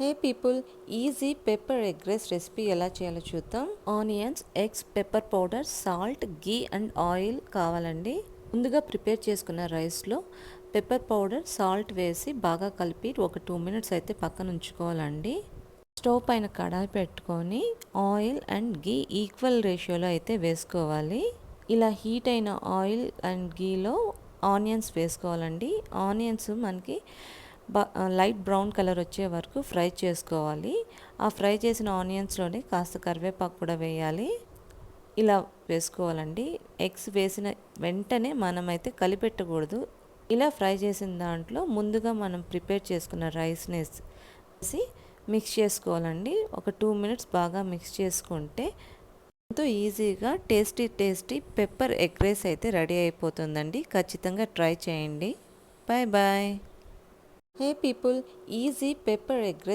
హే people, easy pepper egg rice recipe ఎలా చేయాలో చూద్దాం. Onions, eggs, pepper powder, salt, ghee and oil కావాలండి. ముందుగా ప్రిపేర్ చేసుకున్న రైస్లో పెప్పర్ పౌడర్, సాల్ట్ వేసి బాగా కలిపి ఒక 2 minutes అయితే పక్కన ఉంచుకోవాలండి. స్టవ్ పైన కడాయి పెట్టుకొని ఆయిల్ అండ్ గీ ఈక్వల్ రేషియోలో అయితే వేసుకోవాలి. ఇలా హీట్ అయిన ఆయిల్ అండ్ గీలో ఆనియన్స్ వేసుకోవాలండి. ఆనియన్స్ మనకి లైట్ బ్రౌన్ కలర్ వచ్చే వరకు ఫ్రై చేసుకోవాలి. ఆ ఫ్రై చేసిన ఆనియన్స్లోనే కాస్త కరివేపాకు కూడా వేయాలి. ఇలా వేసుకోవాలండి. ఎగ్స్ వేసిన వెంటనే మనమైతే కలిపెట్టకూడదు. ఇలా ఫ్రై చేసిన దాంట్లో ముందుగా మనం ప్రిపేర్ చేసుకున్న రైస్ని వేసి మిక్స్ చేసుకోవాలండి. ఒక 2 minutes బాగా మిక్స్ చేసుకుంటే ఎంతో ఈజీగా టేస్టీ పెప్పర్ ఎగ్ రైస్ అయితే రెడీ అయిపోతుందండి. ఖచ్చితంగా ట్రై చేయండి. Bye bye. Hey people, easy pepper egg recipe